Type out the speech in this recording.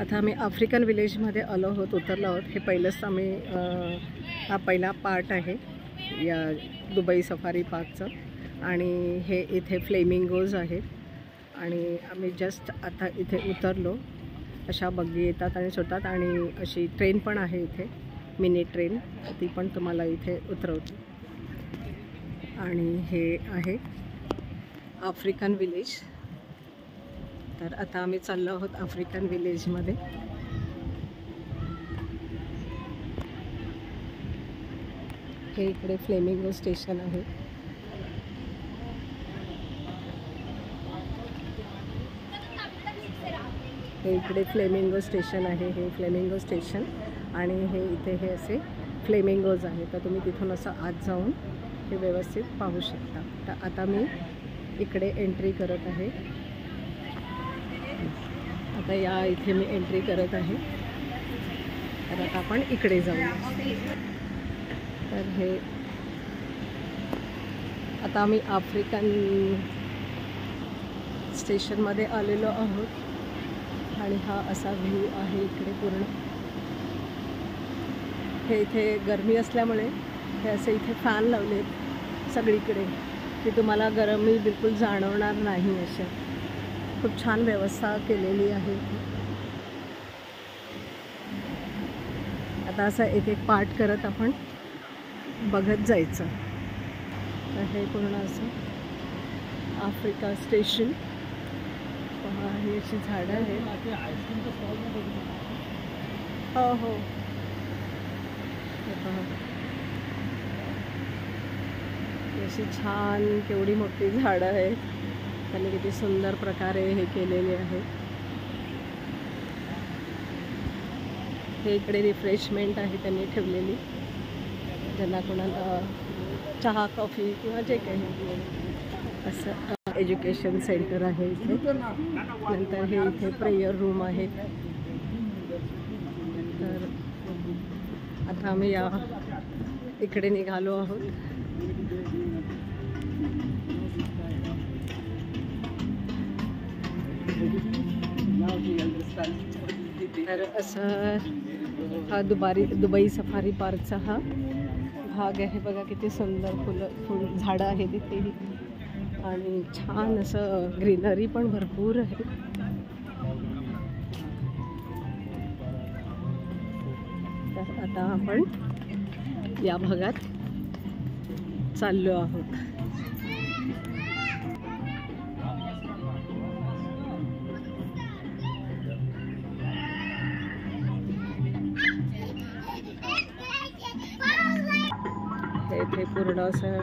आता आम्ही आफ्रिकन विलेजमध्ये आलो आहोत, उतरलो आहोत। हे पहिलंच आम्ही हा पहिला पार्ट आहे या दुबई सफारी पार्कचं आणि हे इथे फ्लेमिंगोज आहेत आणि आम्ही जस्ट आता इथे उतरलो। अशा बग्गी येतात आणि सोडतात आणि अशी ट्रेन पण आहे इथे, मिनी ट्रेन, ती पण तुम्हाला इथे उतरवते। आणि हे आहे आफ्रिकन विलेज। तर आता आम्ही चाललो आहोत आफ्रिकन विलेजमध्ये। हे इकडे फ्लेमिंगो स्टेशन आहे। हे इकडे फ्लेमिंगो स्टेशन आहे, हे फ्लेमिंगो स्टेशन आणि हे इथे हे असे फ्लेमिंगोज आहे। तर तुम्ही तिथून असं आत जाऊन हे व्यवस्थित पाहू शकता। तर आता मी इकडे एंट्री करत आहे। आता या इथे मी एंट्री करत आहे। तर आता आपण इकडे जाऊया। तर हे आता आम्ही आफ्रिकन स्टेशनमध्ये आलेलो आहोत आणि हा असा व्ह्यू आहे इकडे पूर्ण। हे इथे गरमी असल्यामुळे हे असे इथे फॅन लावलेत सगळीकडे की तुम्हाला गरमी बिलकुल जाणवणार नाही। अशा खूप छान व्यवस्था केलेली आहे। आता असं एक एक पार्ट करत आपण बघत जायचं। तर हे पूर्ण असं आफ्रिका स्टेशन, ही अशी झाडं आहेत। हो हो, अशी छान केवढी मोठी झाडं आहेत, त्यांनी किती सुंदर प्रकारे हे केलेले आहे। हे इकडे रिफ्रेशमेंट आहे त्यांनी ठेवलेली, ज्यांना कोणाला चहा कॉफी किंवा जे काही असं। एज्युकेशन सेंटर आहे इथे। नंतर हे इथे प्रेयर रूम आहे। तर आता आम्ही या इकडे निघालो आहोत। तर असं हा दुबई सफारी पार्कचा हा भाग आहे। बघा किती सुंदर फुल झाडं आहेत तिथे आणि छान असं ग्रीनरी पण भरपूर आहे। तर आता आपण या भागात चाललो आहोत। इथे पूर्ण असं